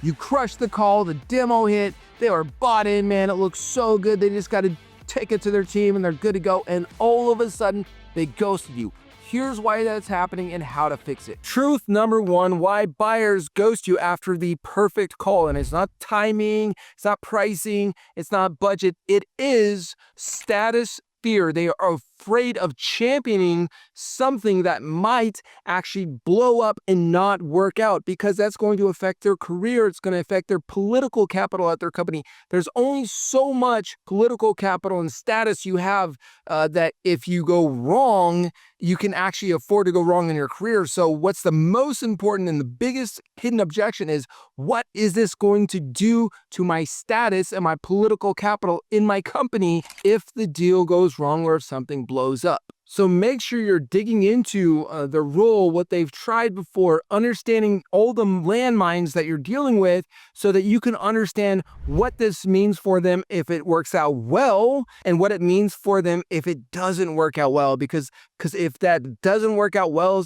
You crush the call, the demo hit, they were bought in, man. It looks so good. They just got to take it to their team and they're good to go. And all of a sudden, they ghosted you. Here's why that's happening and how to fix it. Truth number one, why buyers ghost you after the perfect call. And it's not timing, it's not pricing, it's not budget. It is status fear. They are afraid of championing something that might actually blow up and not work out, because that's going to affect their career. It's going to affect their political capital at their company. There's only so much political capital and status you have that if you go wrong, you can actually afford to go wrong in your career. So what's the most important and the biggest hidden objection is, what is this going to do to my status and my political capital in my company if the deal goes wrong or if something blows up? So make sure you're digging into the role, what they've tried before, understanding all the landmines that you're dealing with so that you can understand what this means for them if it works out well and what it means for them if it doesn't work out well. Because if that doesn't work out well,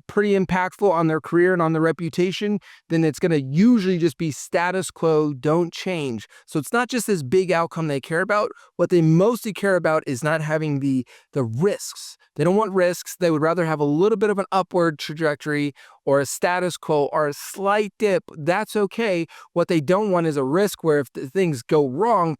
pretty impactful on their career and on their reputation, then it's going to usually just be status quo, don't change. So it's not just this big outcome they care about. What they mostly care about is not having the risks. They don't want risks. They would rather have a little bit of an upward trajectory or a status quo or a slight dip. That's okay. What they don't want is a risk where if things go wrong,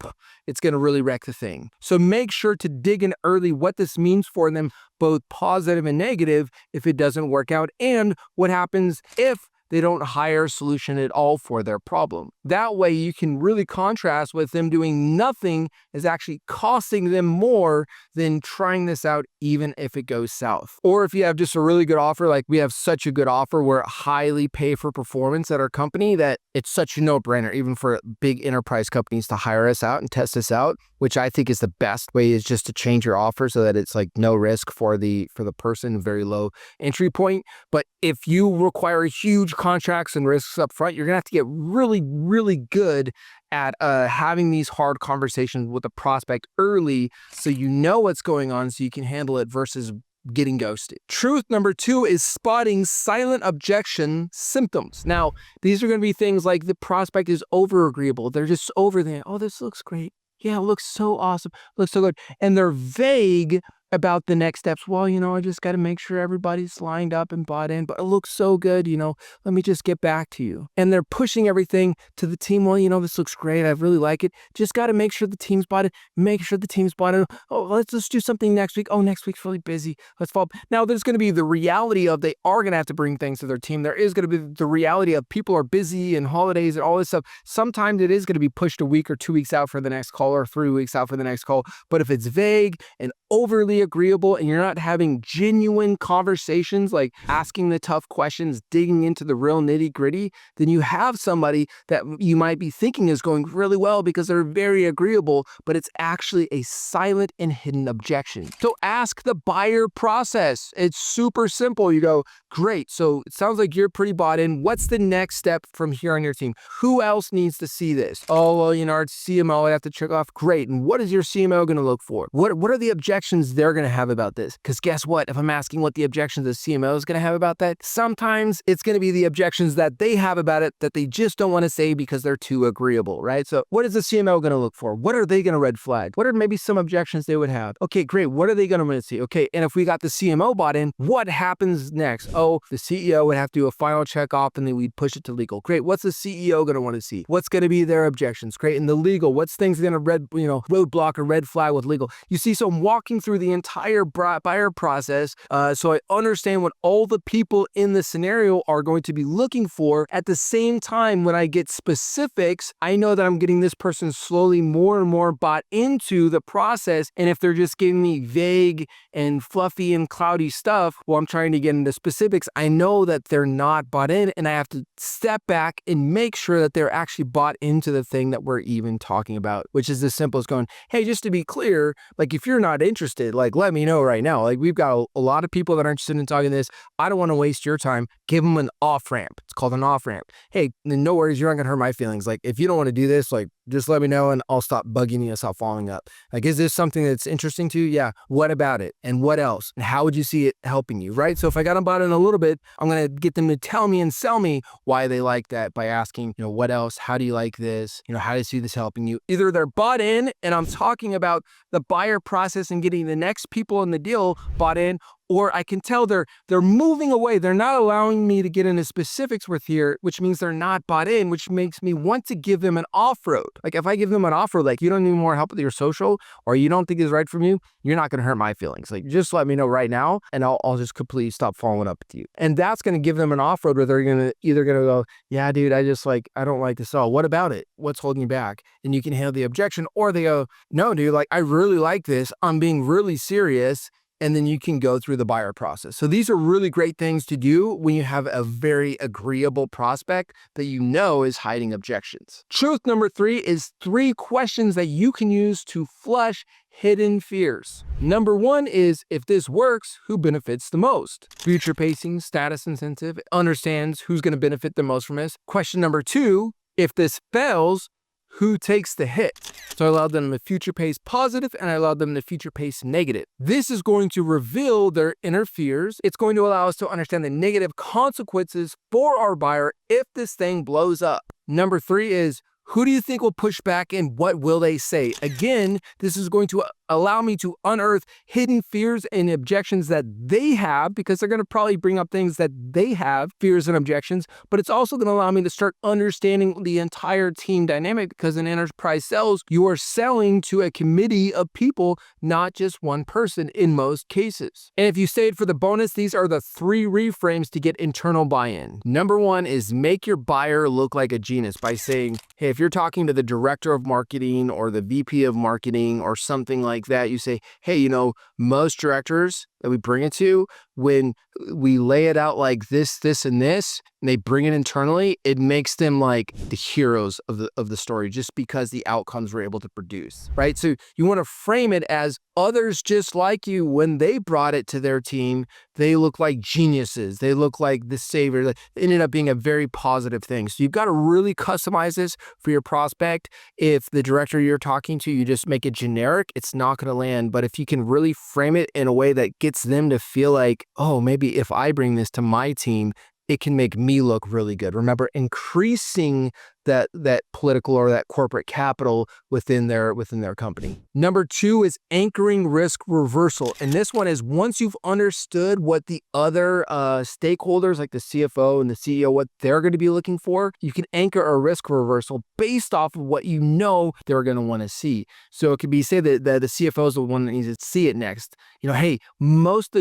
it's going to really wreck the thing. So make sure to dig in early what this means for them, both positive and negative, if it doesn't work out, and what happens if they don't hire a solution at all for their problem. That way you can really contrast with them doing nothing is actually costing them more than trying this out even if it goes south. Or if you have just a really good offer, like we have such a good offer, we're highly pay for performance at our company that it's such a no-brainer even for big enterprise companies to hire us out and test us out, which I think is the best way, is just to change your offer so that it's like no risk for the person, very low entry point. But if you require huge contracts and risks up front, you're gonna have to get really, really good at having these hard conversations with a prospect early so you know what's going on so you can handle it versus getting ghosted. Truth number two is spotting silent objection symptoms. Now, these are going to be things like the prospect is over agreeable. They're just over there. Oh, this looks great. Yeah, it looks so awesome. Looks so good. And they're vague about the next steps. Well, I just got to make sure everybody's lined up and bought in, but it looks so good, let me just get back to you. And they're pushing everything to the team. Well, this looks great. I really like it. Just got to make sure the team's bought it. Make sure the team's bought it. Oh, let's do something next week. Oh, next week's really busy. Let's follow up. Now, there's going to be the reality of they are going to have to bring things to their team. There is going to be the reality of people are busy and holidays and all this stuff. Sometimes it is going to be pushed a week or 2 weeks out for the next call or 3 weeks out for the next call. But if it's vague and overly agreeable and you're not having genuine conversations, like asking the tough questions, digging into the real nitty gritty, then you have somebody that you might be thinking is going really well because they're very agreeable, but it's actually a silent and hidden objection. So ask the buyer process. It's super simple. You go, great. So it sounds like you're pretty bought in. What's the next step from here on your team? Who else needs to see this? Oh, well, our CMO, I have to check off. Great. And what is your CMO going to look for? What are the objections they're going to have about this? Because guess what? If I'm asking what the objections the CMO is going to have about that, sometimes it's going to be the objections that they have about it that they just don't want to say because they're too agreeable, right? So what is the CMO going to look for? What are they going to red flag? What are maybe some objections they would have? Okay, great. What are they going to want to see? Okay, and if we got the CMO bought in, what happens next? Oh, the CEO would have to do a final check off and then we'd push it to legal. Great. What's the CEO going to want to see? What's going to be their objections? Great. And the legal, what's things going to roadblock or red flag with legal? You see, so I'm walking through the entire buyer process so I understand what all the people in the scenario are going to be looking for. At the same time, when I get specifics, I know that I'm getting this person slowly more and more bought into the process. And if they're just giving me vague and fluffy and cloudy stuff while I'm trying to get into specifics, I know that they're not bought in, and I have to step back and make sure that they're actually bought into the thing that we're even talking about, which is as simple as going, hey, just to be clear, like if you're not interested, like, let me know right now. Like, we've got a lot of people that are interested in talking this. I don't want to waste your time. Give them an off ramp. It's called an off ramp. Hey, no worries. You're not going to hurt my feelings. Like, if you don't want to do this, like, just let me know and I'll stop bugging you and stop following up. Like, is this something that's interesting to you? Yeah. What about it? And what else? And how would you see it helping you, right? So if I got them bought in a little bit, I'm going to get them to tell me and sell me why they like that by asking, what else? How do you like this? How do you see this helping you? Either they're bought in and I'm talking about the buyer process and getting the next people in the deal bought in, or I can tell they're moving away. They're not allowing me to get into specifics with here, which means they're not bought in, which makes me want to give them an off-road. Like, if I give them an off-road, like, you don't need more help with your social, or you don't think it's right for you, you're not going to hurt my feelings. Like, just let me know right now and I'll just completely stop following up with you. And that's going to give them an off-road where they're either going to go, yeah, dude, I don't like to sell. What about it? What's holding you back? And you can handle the objection. Or they go, no, dude, like, I really like this. I'm being really serious. And then you can go through the buyer process. So these are really great things to do when you have a very agreeable prospect that is hiding objections. Truth number 3 is 3 questions that you can use to flush hidden fears. Number 1 is, if this works, who benefits the most? Future pacing, status incentive, understands who's going to benefit the most from this. Question number 2, if this fails, who takes the hit? So I allowed them to future pace positive and I allowed them to future pace negative. This is going to reveal their inner fears. It's going to allow us to understand the negative consequences for our buyer if this thing blows up. Number 3 is, who do you think will push back and what will they say? Again, this is going to allow me to unearth hidden fears and objections that they have, because they're going to probably bring up things that they have, fears and objections, but it's also going to allow me to start understanding the entire team dynamic, because in enterprise sales, you are selling to a committee of people, not just one person in most cases. And if you stayed for the bonus, these are the 3 reframes to get internal buy-in. Number 1 is make your buyer look like a genius by saying, hey, if you're talking to the director of marketing or the VP of marketing or something like that, you say, hey, most directors that we bring it to, when we lay it out like this, this, and this, and they bring it internally, it makes them like the heroes of the story, just because the outcomes we're able to produce, right? So you want to frame it as others just like you, when they brought it to their team, they look like geniuses. They look like the savior. It ended up being a very positive thing. So you've got to really customize this for your prospect. If the director you're talking to, you just make it generic, it's not going to land. But if you can really frame it in a way that gets them to feel like, oh, maybe if I bring this to my team, it can make me look really good. Remember, increasing that political or that corporate capital within their company. Number 2 is anchoring risk reversal. And this one is, once you've understood what the other stakeholders like the CFO and the CEO, what they're going to be looking for, you can anchor a risk reversal based off of what they're going to want to see. So it could be, say that the CFO is the one that needs to see it next. Hey, most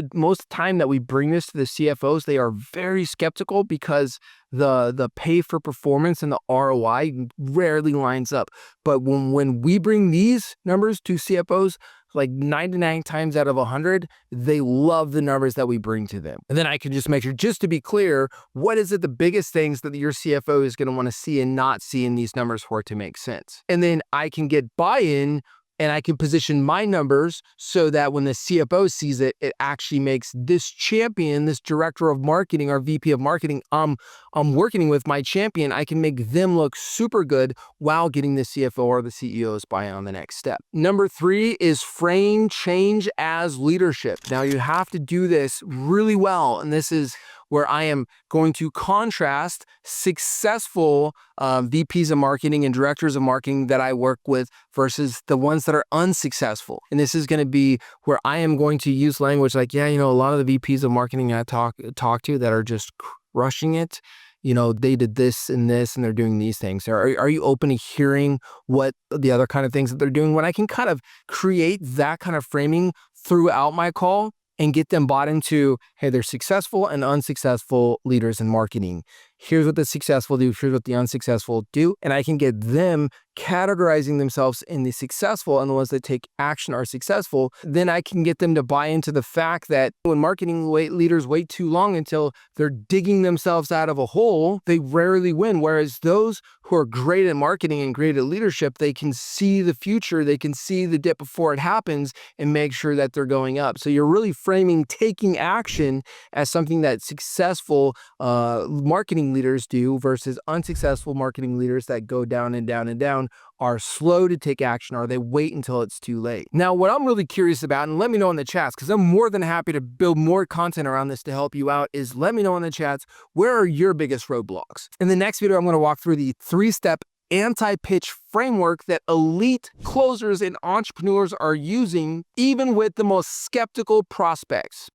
time that we bring this to the CFOs, they are very skeptical, because the pay for performance and the ROI rarely lines up. But when we bring these numbers to CFOs, like 99 times out of 100, they love the numbers that we bring to them. And then I can just make sure, just to be clear, what is it the biggest things that your CFO is going to want to see and not see in these numbers for it to make sense? And then I can get buy-in, and I can position my numbers so that when the CFO sees it, it actually makes this champion, this director of marketing or VP of marketing I'm working with, my champion, I can make them look super good while getting the CFO or the CEO's buy-in on the next step. Number 3 is frame change as leadership. Now you have to do this really well, and this is where I am going to contrast successful VPs of marketing and directors of marketing that I work with versus the ones that are unsuccessful. And this is going to be where I am going to use language like, a lot of the VPs of marketing I talk to that are just crushing it, they did this and this and they're doing these things. Are you open to hearing what the other kind of things that they're doing? When I can kind of create that kind of framing throughout my call and get them bought into, hey, they're successful and unsuccessful leaders in marketing. here's what the successful do, here's what the unsuccessful do, and I can get them categorizing themselves in the successful, and the ones that take action are successful. Then I can get them to buy into the fact that when marketing leaders wait too long until they're digging themselves out of a hole, they rarely win. Whereas those who are great at marketing and great at leadership, they can see the future, they can see the dip before it happens and make sure that they're going up. So you're really framing taking action as something that successful marketing leaders do versus unsuccessful marketing leaders that go down and down and down, are slow to take action, or they wait until it's too late. Now, what I'm really curious about, and let me know in the chats, because I'm more than happy to build more content around this to help you out, is let me know in the chats, where are your biggest roadblocks? In the next video, I'm going to walk through the 3-step anti-pitch framework that elite closers and entrepreneurs are using, even with the most skeptical prospects.